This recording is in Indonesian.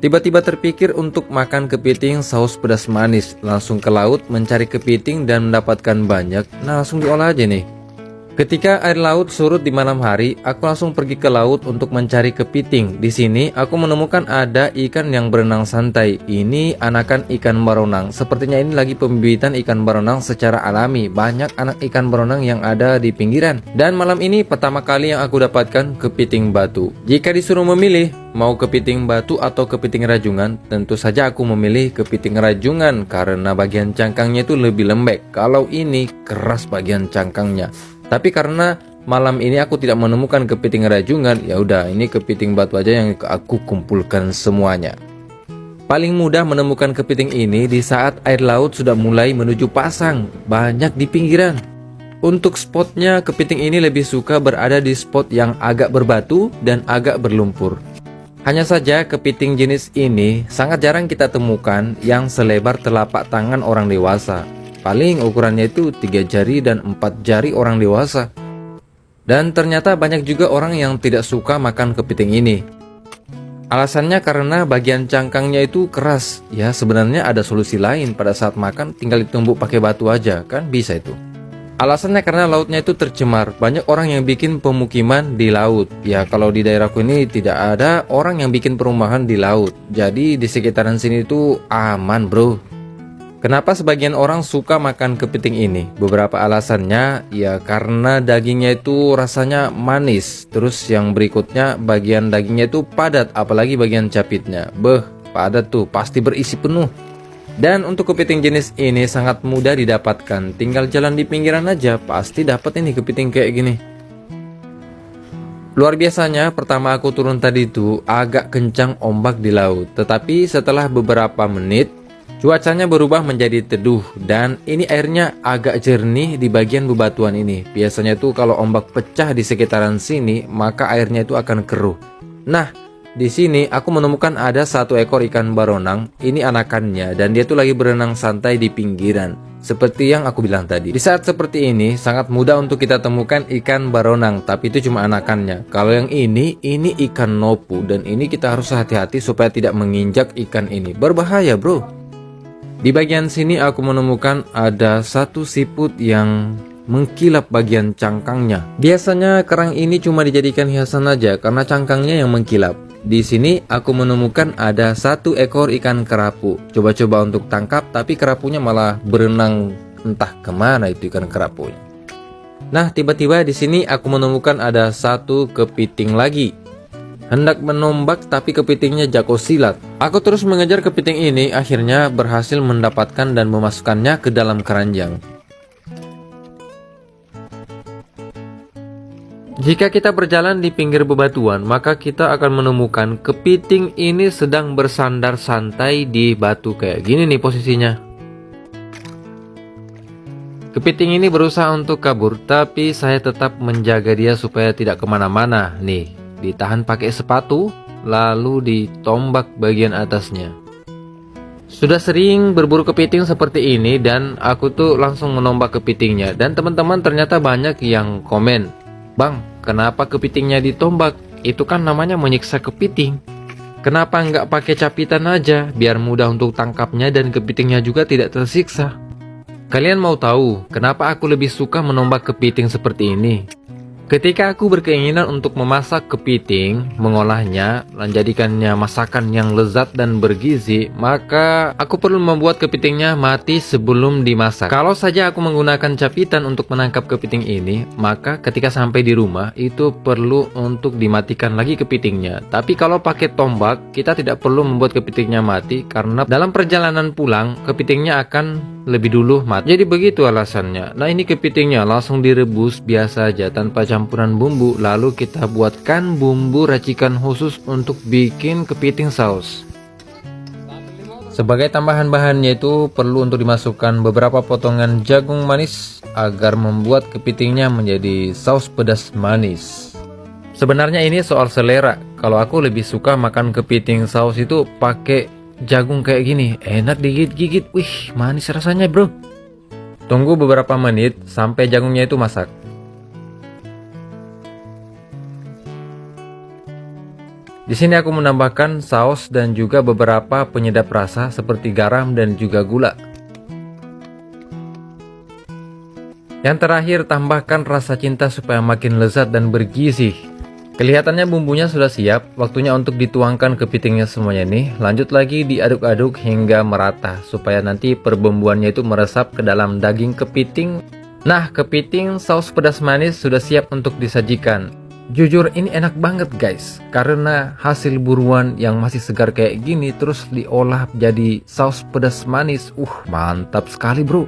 Tiba-tiba terpikir untuk makan kepiting saus pedas manis. Langsung ke laut mencari kepiting dan mendapatkan banyak. Nah, langsung diolah aja nih. Ketika air laut surut di malam hari, aku langsung pergi ke laut untuk mencari kepiting. Di sini aku menemukan ada ikan yang berenang santai. Ini anakan ikan baronang. Sepertinya ini lagi pembibitan ikan baronang secara alami. Banyak anak ikan baronang yang ada di pinggiran. Dan malam ini pertama kali yang aku dapatkan kepiting batu. Jika disuruh memilih mau kepiting batu atau kepiting rajungan, tentu saja aku memilih kepiting rajungan karena bagian cangkangnya itu lebih lembek. Kalau ini keras bagian cangkangnya. Tapi karena malam ini aku tidak menemukan kepiting rajungan, ya udah ini kepiting batu aja yang aku kumpulkan semuanya. Paling mudah menemukan kepiting ini di saat air laut sudah mulai menuju pasang, banyak di pinggiran. Untuk spotnya, kepiting ini lebih suka berada di spot yang agak berbatu dan agak berlumpur. Hanya saja kepiting jenis ini sangat jarang kita temukan yang selebar telapak tangan orang dewasa. Paling ukurannya itu 3 jari dan 4 jari orang dewasa. Dan ternyata banyak juga orang yang tidak suka makan kepiting ini. Alasannya karena bagian cangkangnya itu keras. Ya sebenarnya ada solusi lain, pada saat makan tinggal ditumbuk pakai batu aja, kan bisa itu. Alasannya karena lautnya itu tercemar. Banyak orang yang bikin pemukiman di laut. Ya kalau di daerahku ini tidak ada orang yang bikin perumahan di laut. Jadi di sekitaran sini itu aman bro. Kenapa sebagian orang suka makan kepiting ini? Beberapa alasannya ya karena dagingnya itu rasanya manis. Terus yang berikutnya bagian dagingnya itu padat, apalagi bagian capitnya. Padat tuh, pasti berisi penuh. Dan untuk kepiting jenis ini sangat mudah didapatkan. Tinggal jalan di pinggiran aja, pasti dapat ini kepiting kayak gini. Luar biasanya, pertama aku turun tadi itu agak kencang ombak di laut. Tetapi setelah beberapa menit, cuacanya berubah menjadi teduh dan ini airnya agak jernih di bagian bebatuan ini. Biasanya tuh kalau ombak pecah di sekitaran sini, maka airnya itu akan keruh. Nah, di sini aku menemukan ada satu ekor ikan baronang. Ini anakannya dan dia tuh lagi berenang santai di pinggiran. Seperti yang aku bilang tadi. Di saat seperti ini sangat mudah untuk kita temukan ikan baronang, tapi itu cuma anakannya. Kalau yang ini ikan nopu dan ini kita harus hati-hati supaya tidak menginjak ikan ini. Berbahaya, bro. Di bagian sini aku menemukan ada satu siput yang mengkilap bagian cangkangnya. Biasanya kerang ini cuma dijadikan hiasan aja karena cangkangnya yang mengkilap. Di sini aku menemukan ada satu ekor ikan kerapu. Coba-coba untuk tangkap tapi kerapunya malah berenang entah kemana itu ikan kerapunya. Nah, tiba-tiba di sini aku menemukan ada satu kepiting lagi. Hendak menombak tapi kepitingnya jago silat. Aku terus mengejar kepiting ini, akhirnya berhasil mendapatkan dan memasukkannya ke dalam keranjang. Jika kita berjalan di pinggir bebatuan, maka kita akan menemukan kepiting ini sedang bersandar santai di batu kayak gini nih posisinya. Kepiting ini berusaha untuk kabur, tapi saya tetap menjaga dia supaya tidak kemana-mana nih. Ditahan pakai sepatu, lalu ditombak bagian atasnya. Sudah sering berburu kepiting seperti ini dan aku tuh langsung menombak kepitingnya. Dan teman-teman ternyata banyak yang komen, "Bang, kenapa kepitingnya ditombak? Itu kan namanya menyiksa kepiting. Kenapa nggak pakai capitan aja, biar mudah untuk tangkapnya dan kepitingnya juga tidak tersiksa?" Kalian mau tahu kenapa aku lebih suka menombak kepiting seperti ini? Ketika aku berkeinginan untuk memasak kepiting, mengolahnya, menjadikannya masakan yang lezat dan bergizi, maka aku perlu membuat kepitingnya mati sebelum dimasak. Kalau saja aku menggunakan capitan untuk menangkap kepiting ini, maka ketika sampai di rumah, itu perlu untuk dimatikan lagi kepitingnya. Tapi kalau pakai tombak, kita tidak perlu membuat kepitingnya mati, karena dalam perjalanan pulang, kepitingnya akan lebih dulu mati. Jadi begitu alasannya. Nah, ini kepitingnya langsung direbus biasa aja tanpa campuran bumbu, lalu kita buatkan bumbu racikan khusus untuk bikin kepiting saus. Sebagai tambahan bahannya itu perlu untuk dimasukkan beberapa potongan jagung manis agar membuat kepitingnya menjadi saus pedas manis. Sebenarnya ini soal selera. Kalau aku lebih suka makan kepiting saus itu pakai jagung kayak gini, enak digigit-gigit, wih manis rasanya bro. Tunggu beberapa menit sampai jagungnya itu masak. Di sini aku menambahkan saus dan juga beberapa penyedap rasa seperti garam dan juga gula. Yang terakhir, tambahkan rasa cinta supaya makin lezat dan bergizi. Kelihatannya bumbunya sudah siap, waktunya untuk dituangkan kepitingnya semuanya nih. Lanjut lagi diaduk-aduk hingga merata supaya nanti perbumbuannya itu meresap ke dalam daging kepiting. Nah, kepiting saus pedas manis sudah siap untuk disajikan. Jujur ini enak banget guys, karena hasil buruan yang masih segar kayak gini terus diolah jadi saus pedas manis. Mantap sekali bro.